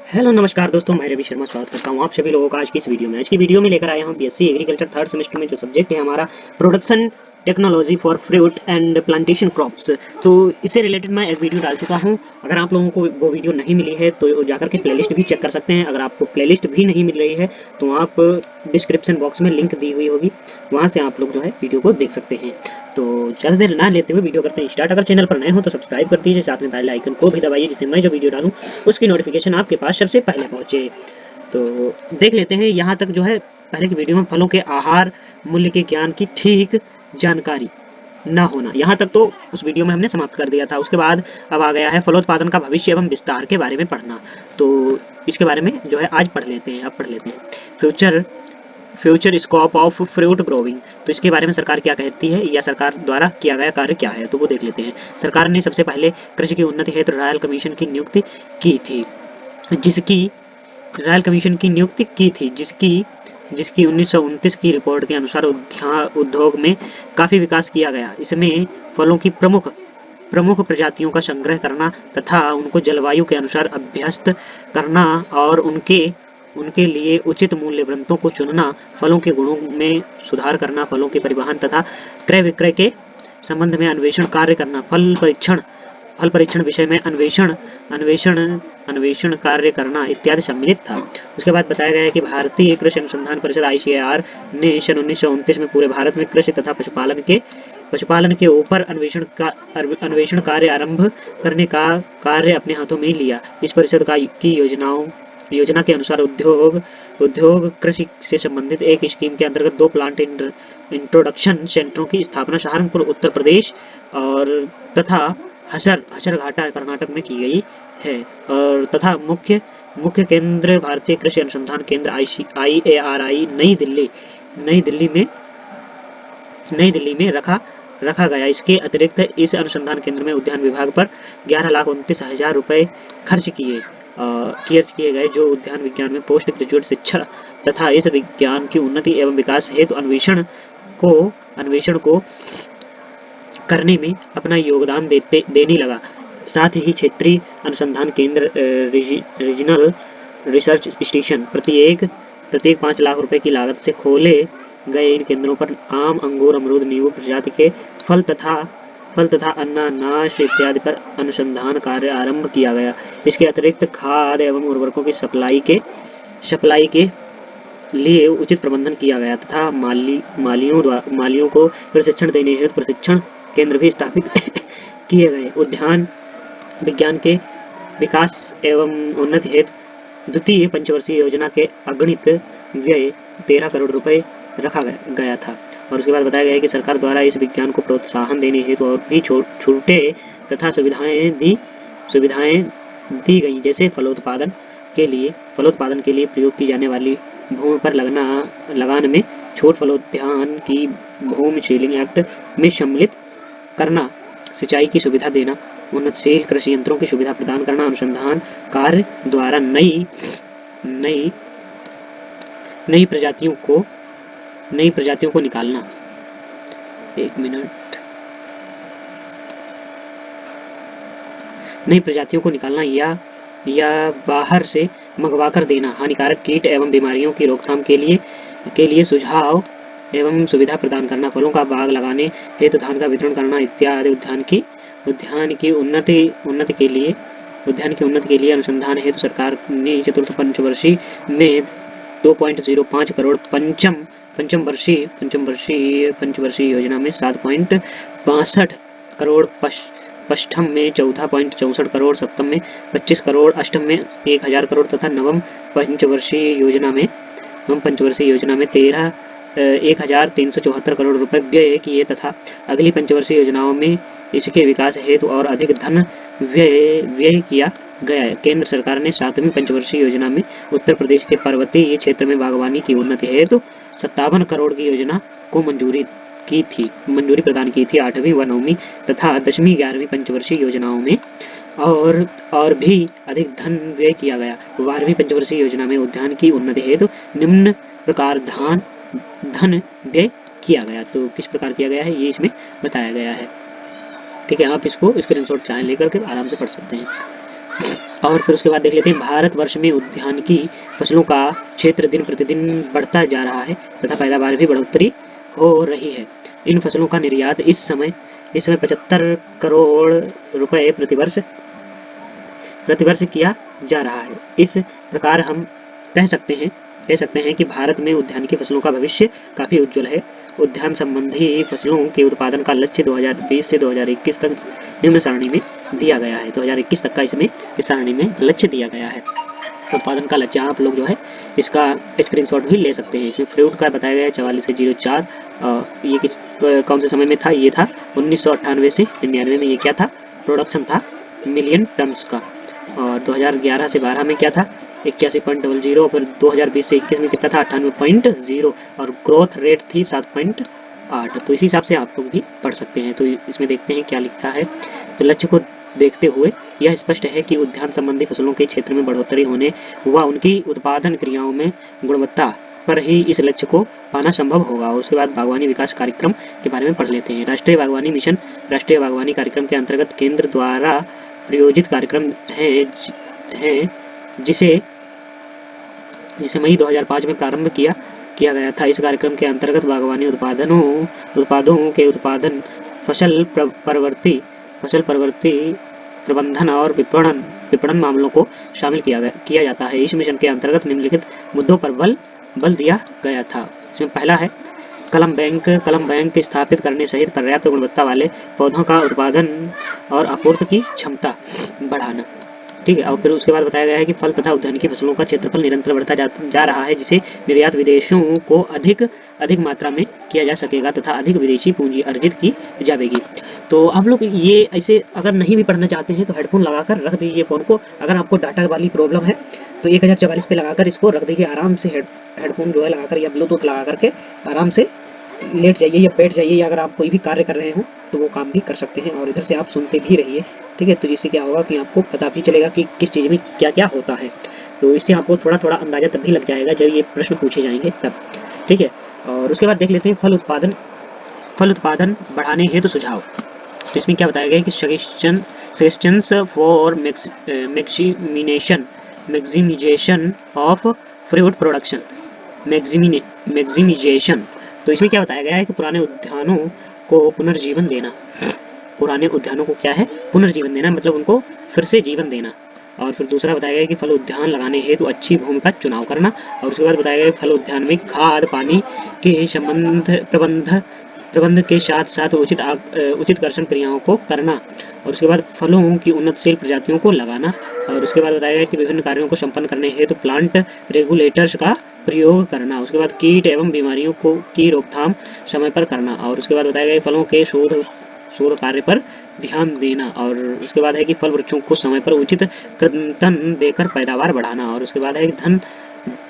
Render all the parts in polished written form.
Hello नमस्कार दोस्तों, मैं रवि शर्मा स्वागत करता हूं आप सभी लोगों का आज की इस वीडियो में। आज की वीडियो में लेकर आया हूं बीएससी एग्रीकल्चर थर्ड सेमेस्टर में जो सब्जेक्ट है हमारा production technology for fruit and plantation crops. तो इससे रिलेटेड मैं एक वीडियो डाल चुका हूं। अगर आप लोगों को वो वीडियो नहीं मिली है तो जाकर के प्लेलिस्ट भी चेक कर सकते हैं। अगर आपको प्लेलिस्ट भी नहीं मिल रही है तो आप डिस्क्रिप्शन बॉक्स में लिंक दी हुई होगी, वहाँ से आप लोग जो है वीडियो को देख सकते हैं। तो ज़्यादा देर ना लेते हुए वीडियो करते हैं स्टार्ट। अगर चैनल पर नए हो तो सब्सक्राइब कर दीजिए, साथ में बेल आइकन को भी दबाइए जिससे मैं जो वीडियो डालूं उसकी नोटिफिकेशन आपके पास सबसे पहले पहुंचे। तो देख लेते हैं यहाँ तक जो है पहले की वीडियो में फलों के आहार मूल्य के ज्ञान की ठीक जानकारी न होना, यहाँ तक तो उस वीडियो में हमने समाप्त कर दिया था। उसके बाद अब आ गया है फलोत्पादन का भविष्य एवं विस्तार के बारे में पढ़ना। तो इसके बारे में जो है आज पढ़ लेते हैं। अब पढ़ लेते हैं future scope of fruit growing. तो इसके बारे में सरकार क्या कहती है या सरकार द्वारा किया गया कार्य क्या है, तो वो देख लेते हैं। सरकार ने सबसे पहले कृषि की उन्नति हेतु रॉयल कमीशन की नियुक्ति की थी, जिसकी 1929 की रिपोर्ट के अनुसार उद्योग में काफी विकास किया गया। इसमें फलों की प्रमुख प्रजातियों का संग्रह करना तथा उनको जलवायु के अनुसार अभ्यस्त करना और उनके लिए उचित मूल्य वृंतों को चुनना, फलों के गुणों में सुधार करना, फलों के परिवहन तथा क्रय विक्रय के संबंध में अन्वेषण कार्य करना, फल परीक्षण विषय में अन्वेषण कार्य करना इत्यादि सम्मिलित था। उसके बाद बताया गया है कि भारतीय कृषि अनुसंधान परिषद ICAR ने सन 1929 में पूरे भारत में कृषि तथा पशुपालन के ऊपर अन्वेषण कार्य आरंभ करने का कार्य अपने हाथों में लिया। इस परिषद की योजना के अनुसार उद्योग कृषि से संबंधित एक स्कीम के अंतर्गत 2 प्लांट इंट्रोडक्शन सेंटरों की स्थापना सहारनपुर उत्तर प्रदेश और तथा हसरघाटा कर्नाटक में की गई है, और तथा मुख्य केंद्र भारतीय कृषि अनुसंधान केंद्र IARI नई दिल्ली में रखा गया। इसके अतिरिक्त इस अनुसंधान केंद्र में उद्यान विभाग पर 11,29,000 रुपए खर्च किए गए, जो उद्यान विज्ञान में पोस्ट ग्रेजुएट शिक्षा तथा इस विज्ञान की उन्नति एवं विकास हेतु अन्वेषण को करने में अपना योगदान देने लगा। साथ ही क्षेत्रीय अनुसंधान केंद्र रीजनल रिसर्च स्टेशन प्रत्येक 5 लाख रुपए की लागत से खोले गए इन केंद्रों पर आम, अंगूर, अमरूद, नींबू प्रजाति के फल तथा अनानास इत्यादि पर अनुसंधान कार्य आरंभ किया गया। इसके अतिरिक्त खाद एवं उर्वरकों की सप्लाई के लिए उचित प्रबंधन किया गया तथा मालियों को प्रशिक्षण देने हेतु प्रशिक्षण केंद्र भी स्थापित किए गए। उद्यान विज्ञान के विकास एवं उन्नति हेतु द्वितीय पंचवर्षीय योजना के अगणित व्यय 13 करोड़ रुपए रखा गया था। और उसके बाद बताया गया है कि सरकार द्वारा इस विज्ञान को प्रोत्साहन देने हेतु और भी छूटे तथा सुविधाएं दी गई, जैसे फलोत्पादन के लिए प्रयोग की जाने वाली भूमि पर लगान में छूट, फलोद्यान की भूमि सीलिंग एक्ट में सम्मिलित करना, सिंचाई की सुविधा देना, उन्नतशील कृषि यंत्रों की सुविधा प्रदान करना, अनुसंधान कार्य द्वारा नई प्रजातियों को निकालना। नई प्रजातियों को निकालना या बाहर से मंगवाकर देना, हानिकारक कीट एवं बीमारियों की रोकथाम के लिए सुझाव एवं सुविधा प्रदान करना, फलों का बाग लगाने हेतु धान का वितरण करना इत्यादि। उद्यान की उन्नति के लिए अनुसंधान हेतु सरकार ने चतुर्थ पंचवर्षीय में 2.05 करोड़, पंचवर्षीय योजना में 7.62 करोड़, पष्ठम में 14.64 करोड़, सप्तम में 25 करोड़, अष्टम में 1000 करोड़ तथा नवम पंचवर्षीय योजना में 13,374 करोड़ रुपए व्यय किए तथा अगली पंचवर्षीय योजनाओं में इसके विकास हेतु और अधिक धन व्यय किया गया है। केंद्र सरकार ने 7वीं पंचवर्षीय योजना में उत्तर प्रदेश के पर्वतीय क्षेत्र में बागवानी की उन्नति हेतु 57 करोड़ की योजना को मंजूरी प्रदान की थी। 8वीं व 9वीं तथा 10वीं 11वीं पंचवर्षीय योजनाओं में और भी अधिक धन व्यय किया गया। 12वीं पंचवर्षीय योजना में उद्यान की उन्नति हेतु निम्न प्रकार धन व्यय किया गया। तो किस प्रकार किया गया है ये इसमें बताया गया है। ठीक है, आप इसको स्क्रीनशॉट चाहे लेकर के आराम से पढ़ सकते हैं। और फिर उसके बाद देख लेते हैं भारतवर्ष में उद्यानिकी फसलों का क्षेत्र दिन प्रतिदिन बढ़ता जा रहा है तथा पैदावार भी बढ़ोतरी हो रही है। इन फसलों का निर्यात इस समय 75 करोड़ रुपए प्रतिवर्ष किया जा रहा है। इस प्रकार हम कह सकते हैं कि भारत में उद्यानिकी फसलों का भविष्य काफी उज्जवल है। उद्यान संबंधी फसलों के उत्पादन का लक्ष्य 2020 से 2021 तक निम्न सारणी में दिया गया है। 2021 तक का इसमें इस सारणी में लक्ष्य दिया गया है। उत्पादन का लक्ष्य आप लोग जो है इसका स्क्रीनशॉट भी ले सकते हैं। इसमें फ्रूट का बताया गया है 44 से 04। ये किस कौन से समय में था? ये था 1998 से 99 में। ये क्या था? प्रोडक्शन था मिलियन टन्स का। और 2011 से 12 में क्या था? 81.00। फिर 2020 से 21 में कितना था? 98.0। और ग्रोथ रेट थी 7.8। तो इसी हिसाब से आप लोग भी पढ़ सकते हैं। तो इसमें देखते हैं क्या लिखा है। तो लक्ष्य को देखते हुए यह स्पष्ट है कि उद्यान संबंधी फसलों के क्षेत्र में बढ़ोतरी होने व उनकी उत्पादन क्रियाओं में गुणवत्ता पर ही इस लक्ष्य को पाना संभव होगा। और उसके बाद बागवानी विकास कार्यक्रम के बारे में पढ़ लेते हैं। राष्ट्रीय बागवानी मिशन राष्ट्रीय बागवानी कार्यक्रम के अंतर्गत केंद्र द्वारा प्रायोजित कार्यक्रम है जिसे मई 2005 में प्रारंभ किया गया था। इस कार्यक्रम के अंतर्गत बागवानी उत्पादों के उत्पादन, फसल परवर्ती प्रबंधन और विपणन मामलों को शामिल किया जाता है। इस मिशन के अंतर्गत निम्नलिखित मुद्दों पर बल दिया गया था। इसमें पहला है कलम बैंक स्थापित करने सहित पर्याप्त गुणवत्ता वाले पौधों का उत्पादन और आपूर्ति की क्षमता बढ़ाना। ठीक है। और फिर उसके बाद बताया गया है कि फल तथा उद्यानिकी फसलों का क्षेत्रफल निरंतर बढ़ता जा रहा है, जिसे निर्यात विदेशों को अधिक मात्रा में किया जा सकेगा तथा अधिक विदेशी पूंजी अर्जित की जाएगी। तो आप लोग ये ऐसे अगर नहीं भी पढ़ना चाहते हैं तो हेडफोन लगाकर रख दीजिए फ़ोन को। अगर आपको डाटा वाली प्रॉब्लम है तो 1044 पे लगाकर इसको रख दीजिए आराम से। हेडफोन जो है लगाकर या ब्लूटूथ लगा करके आराम से लेट जाइए या बैठ जाइए, या अगर आप कोई भी कार्य कर रहे हो तो वो काम भी कर सकते हैं और इधर से आप सुनते भी रहिए। ठीक है। तो जिससे क्या होगा कि आपको पता भी चलेगा कि किस चीज़ में क्या क्या होता है। तो इससे आपको थोड़ा थोड़ा अंदाजा तब भी लग जाएगा जब ये प्रश्न पूछे जाएंगे तब। ठीक है। और उसके बाद देख लेते हैं फल उत्पादन बढ़ाने हेतु सुझाव। तो इसमें क्या बताया गया है कि suggestions for maximization of fruit production, maximization. तो इसमें क्या बताया गया है कि पुराने उद्यानों को पुनर्जीवन देना। पुराने उद्यानों को क्या है? पुनर्जीवन देना, मतलब उनको फिर से जीवन देना। और फिर दूसरा बताया गया है कि फल उद्यान लगाने हेतु अच्छी भूमि का चुनाव करना। और उसके बाद बताया गया है फल उद्यान में खाद पानी के प्रबंध के साथ साथ उचित कर्षण क्रियाओं को करना। और उसके बाद फलों की उन्नतशील प्रजातियों को लगाना। और उसके बाद बताया गया कि विभिन्न कार्यों को संपन्न करने हेतु प्लांट रेगुलेटर्स का प्रयोग करना। उसके बाद कीट एवं बीमारियों की रोकथाम समय पर करना। और उसके बाद बताया गया फलों के शोध कार्य पर ध्यान देना। और उसके बाद है कि फल वृक्षों को समय पर उचित कृंतन देकर पैदावार बढ़ाना। और उसके बाद है कि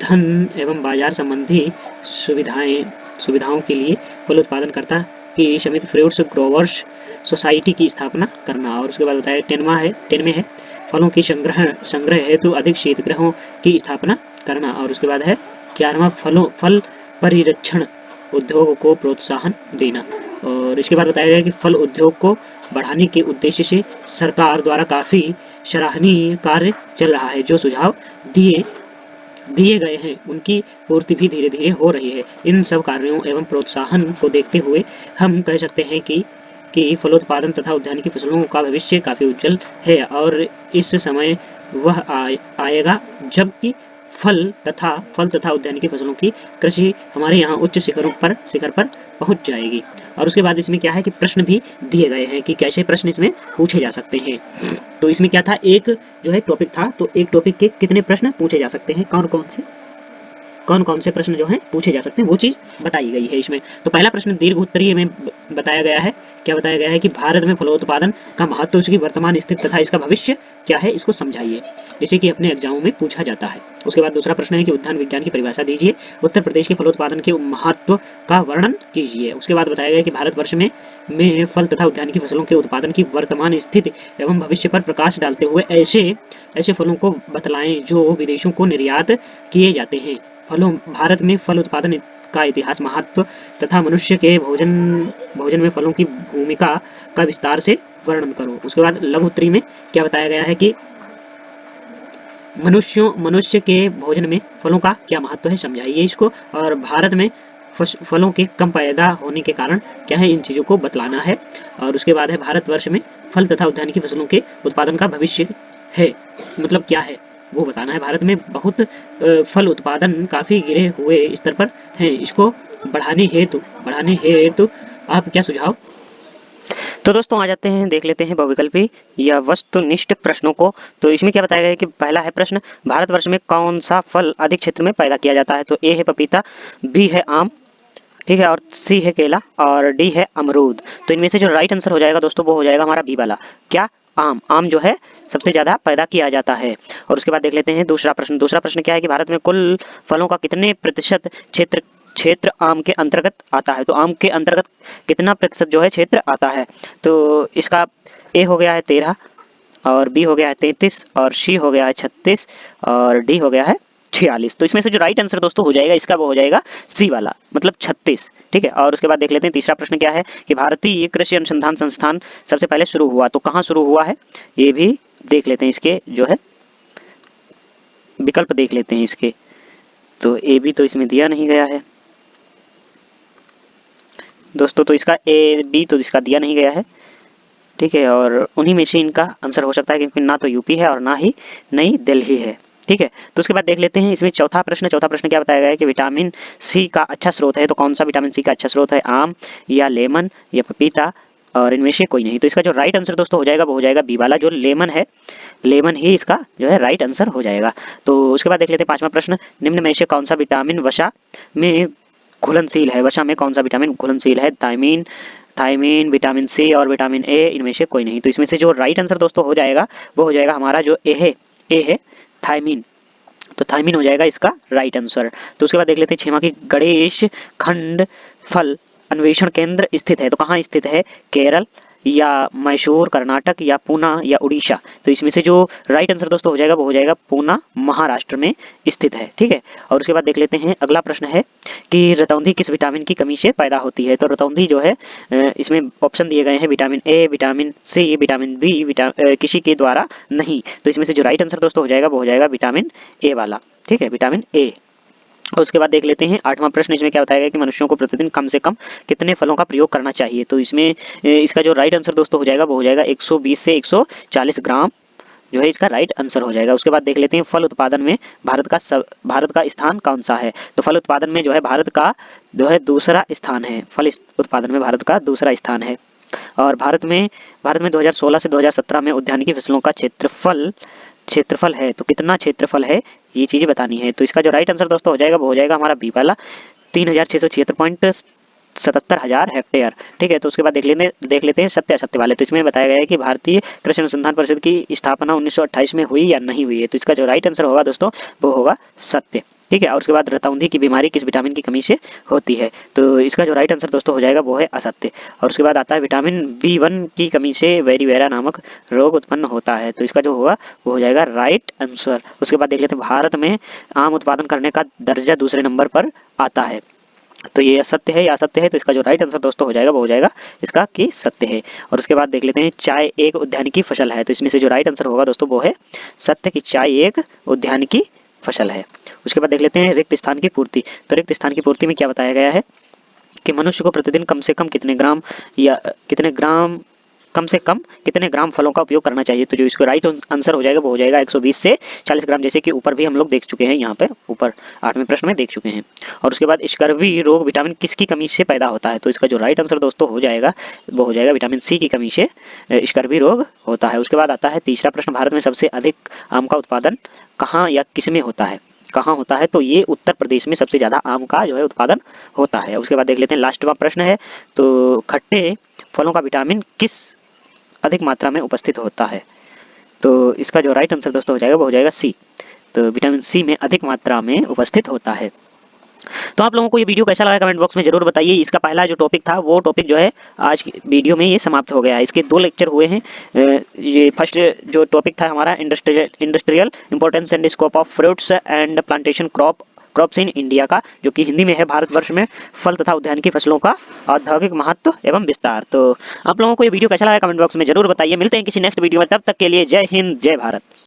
धन एवं बाजार संबंधी सुविधाओं के लिए फल उत्पादनकर्ता की समिति फ्रूट्स ग्रोवर्स सोसाइटी की स्थापना करना। और उसके बाद बताया 10 में है फलों की संग्रह हेतु अधिक शीतगृहों की स्थापना करना। और उसके बाद है 11वां फल परिरक्षण उद्योग को प्रोत्साहन देना। और इसके बाद बताया गया कि फल उद्योग को बढ़ाने के उद्देश्य से सरकार द्वारा काफी सराहनीय कार्य चल रहा है। जो सुझाव दिए गए हैं उनकी पूर्ति भी धीरे धीरे हो रही है। इन सब कार्यों एवं प्रोत्साहन को देखते हुए हम कह सकते हैं कि फलोत्पादन तथा उद्यानिकी फसलों का भविष्य काफी उज्जवल है। और इस समय वह आएगा जबकि फल तथा उद्यानिकी फसलों की कृषि हमारे यहाँ उच्च शिखर पर पहुंच जाएगी। और उसके बाद इसमें क्या है कि प्रश्न भी दिए गए हैं कि कैसे प्रश्न इसमें पूछे जा सकते हैं। तो इसमें क्या था, एक जो है टॉपिक था, तो एक टॉपिक के कितने प्रश्न पूछे जा सकते हैं, कौन कौन से प्रश्न जो हैं पूछे जा सकते हैं, वो चीज़ बताई गई है इसमें। तो पहला प्रश्न दीर्घ उत्तरीय में बताया गया है। क्या बताया गया है कि भारत में फलोत्पादन का महत्व, उसकी वर्तमान स्थिति तथा इसका भविष्य क्या है, इसको समझाइए, जैसे कि अपने एग्जामों में पूछा जाता है। उसके बाद दूसरा प्रश्न है कि उद्यान विज्ञान की परिभाषा दीजिए, उत्तर प्रदेश के फलोत्पादन के महत्व का वर्णन कीजिए। उसके बाद बताया गया कि भारतवर्ष में फल तथा उद्यानिकी फसलों के उत्पादन की वर्तमान स्थिति एवं भविष्य पर प्रकाश डालते हुए ऐसे फलों को बतलाएं जो विदेशों को निर्यात किए जाते हैं। भारत में फल उत्पादन का इतिहास, महत्व तथा मनुष्य के भोजन में फलों की भूमिका का विस्तार से वर्णन करो। उसके बाद लघु उत्तरी में क्या बताया गया है कि मनुष्य के भोजन में फलों का क्या महत्व है, समझाइए इसको। और भारत में फलों के कम पैदा होने के कारण क्या है, इन चीज़ों को बतलाना है। और उसके बाद है भारतवर्ष में फल तथा उद्यानिकी फसलों के उत्पादन का भविष्य है, मतलब क्या है वो बताना है। भारत में बहुत फल उत्पादन काफी गिरे हुए स्तर पर है, इसको बढ़ाने हेतु आप क्या सुझाव। तो दोस्तों आ जाते हैं, देख लेते हैं बहुविकल्पी या वस्तुनिष्ठ प्रश्नों को। तो इसमें क्या बताया गया है कि पहला है प्रश्न, भारतवर्ष में कौन सा फल अधिक क्षेत्र में पैदा किया जाता है। तो ए है पपीता, बी है आम, ठीक है, और सी है केला, और डी है अमरूद। तो इनमें से जो राइट आंसर हो जाएगा दोस्तों वो हो जाएगा हमारा बी वाला, क्या, आम। आम जो है सबसे ज्यादा पैदा किया जाता है। और उसके बाद देख लेते हैं दूसरा प्रश्न। दूसरा प्रश्न क्या है कि भारत में कुल फलों का कितने प्रतिशत क्षेत्र आम के अंतर्गत आता है। तो आम के अंतर्गत कितना प्रतिशत जो है क्षेत्र आता है। तो इसका ए हो गया है 13, और बी हो गया है 33, और सी हो गया है 36, और डी हो गया है 46। तो इसमें से जो राइट आंसर दोस्तों हो जाएगा इसका वो हो जाएगा सी वाला, मतलब 36, ठीक है। और उसके बाद देख लेते हैं तीसरा प्रश्न क्या है कि भारतीय कृषि अनुसंधान संस्थान सबसे पहले शुरू हुआ, तो कहाँ शुरू हुआ है ये भी देख लेते हैं, इसके जो है विकल्प देख लेते हैं इसके। तो ए बी तो इसमें दिया नहीं गया है दोस्तों, तो इसका ए बी तो इसका दिया नहीं गया है, ठीक है। और उन्हीं में से इनका आंसर हो सकता है, क्योंकि ना तो यूपी है और ना ही नई दिल्ली है, ठीक है। तो उसके बाद देख लेते हैं इसमें चौथा प्रश्न। चौथा प्रश्न क्या बताया गया है कि विटामिन सी का अच्छा स्रोत है। तो कौन सा विटामिन सी का अच्छा स्रोत है, आम या लेमन या पपीता, और इनमें से कोई नहीं। तो इसका जो राइट आंसर दोस्तों हो जाएगा वो हो जाएगा बी वाला, जो लेमन है, लेमन ही इसका जो है राइट आंसर हो जाएगा। तो उसके बाद देख लेते हैं पांचवा प्रश्न, निम्न में से कौन सा विटामिन वसा में घुलनशील है। वसा में कौन सा विटामिन घुलनशील है, थायमीन, विटामिन सी और विटामिन ए, इनमें से कोई नहीं। तो इसमें से जो राइट आंसर दोस्तों हो जाएगा वो हो जाएगा हमारा जो ए है थायमीन। तो थायमीन हो जाएगा इसका राइट आंसर। तो उसके बाद देख लेते हैं छेमा की गणेश खंड फल अन्वेषण केंद्र स्थित है। तो कहाँ स्थित है, केरल या मैसूर कर्नाटक या पूना या उड़ीसा। तो इसमें से जो राइट आंसर दोस्तों हो जाएगा वो हो जाएगा पूना महाराष्ट्र में स्थित है, ठीक है। और उसके बाद देख लेते हैं अगला प्रश्न है कि रतौंधी किस विटामिन की कमी से पैदा होती है। तो रतौंधी जो है इसमें ऑप्शन दिए गए हैं vitamin A, vitamin C, vitamin B, किसी के द्वारा नहीं। तो इसमें से जो राइट आंसर दोस्तों हो जाएगा वो हो जाएगा विटामिन ए वाला, ठीक है, विटामिन ए। और उसके बाद देख लेते हैं आठवां प्रश्न। इसमें क्या बताया गया कि मनुष्यों को प्रतिदिन कम से कम कितने फलों का प्रयोग करना चाहिए। तो इसमें इसका जो राइट आंसर दोस्तों हो जाएगा वो हो जाएगा 120 से 140 ग्राम जो है इसका राइट आंसर हो जाएगा। उसके बाद देख लेते हैं फल उत्पादन में भारत का स्थान कौन सा है। तो फल उत्पादन में जो है भारत का जो है दूसरा स्थान है, फल उत्पादन में भारत का दूसरा स्थान है। और भारत में 2016 से 2017 में उद्यानिकी फसलों का क्षेत्रफल है। तो कितना क्षेत्रफल है ये चीजें बतानी है। तो इसका जो राइट आंसर दोस्तों हो जाएगा वो हो जाएगा हमारा बी वाला, 3676.77 हेक्टेयर, ठीक है। तो उसके बाद देख लेते हैं सत्य असत्य वाले। तो इसमें बताया गया है कि भारतीय कृषि अनुसंधान परिषद की स्थापना 1928 में हुई या नहीं हुई है। तो इसका जो राइट आंसर होगा दोस्तों वो होगा सत्य, ठीक है। और उसके बाद रतौंधी की बीमारी किस विटामिन की कमी से होती है। तो इसका जो राइट आंसर दोस्तों हो जाएगा वो है असत्य। और उसके बाद आता है विटामिन B1 की कमी से वेरीवेरा नामक रोग उत्पन्न होता है। तो इसका जो होगा वो हो जाएगा राइट आंसर। उसके बाद देख लेते हैं भारत में आम उत्पादन करने का दर्जा दूसरे नंबर पर आता है। तो ये सत्य है या असत्य है। तो इसका जो राइट आंसर दोस्तों हो जाएगा वो हो जाएगा इसका कि सत्य है। और उसके बाद देख लेते हैं चाय एक उद्यानिकी फसल है। तो इसमें से जो राइट आंसर होगा दोस्तों वो है सत्य की चाय एक उद्यानिकी फसल है। उसके बाद देख लेते हैं रिक्त स्थान की पूर्ति। तो रिक्त स्थान की पूर्ति में क्या बताया गया है कि मनुष्य को प्रतिदिन कम से कम कितने ग्राम फलों का उपयोग करना चाहिए। तो जो इसको राइट आंसर हो जाएगा वो हो जाएगा 120 से 40 ग्राम, जैसे कि ऊपर भी हम लोग देख चुके हैं, यहाँ पे ऊपर 8वें प्रश्न में देख चुके हैं। और उसके बाद स्कर्वी रोग विटामिन किसकी कमी से पैदा होता है। तो इसका जो राइट आंसर दोस्तों हो जाएगा वो हो जाएगा विटामिन सी की कमी से स्कर्वी रोग होता है। उसके बाद आता है तीसरा प्रश्न, भारत में सबसे अधिक आम का उत्पादन कहाँ या किसमें होता है, कहाँ होता है। तो ये उत्तर प्रदेश में सबसे ज्यादा आम का जो है उत्पादन होता है। उसके बाद देख लेते हैं लास्टवा प्रश्न है, तो खट्टे फलों का विटामिन किस अधिक मात्रा में उपस्थित होता है। तो इसका जो राइट आंसर दोस्तों हो जाएगा वो हो जाएगा सी। तो विटामिन सी में अधिक मात्रा में उपस्थित होता है। तो आप लोगों को ये वीडियो कैसा लगा कमेंट बॉक्स में जरूर बताइए। इसका पहला जो टॉपिक था वो टॉपिक जो है आज की वीडियो में ये समाप्त हो गया है। इसके 2 लेक्चर हुए हैं। ये फर्स्ट जो टॉपिक था हमारा industrial importance and scope of fruits and plantation crops in India का, जो कि हिंदी में है भारतवर्ष में फल तथा उद्यानिकी फसलों का औद्योगिक महत्व एवं विस्तार। तो आप लोगों को ये वीडियो कैसा लगा कमेंट बॉक्स में जरूर बताइए। मिलते हैं किसी नेक्स्ट वीडियो में, तब तक के लिए जय हिंद जय भारत।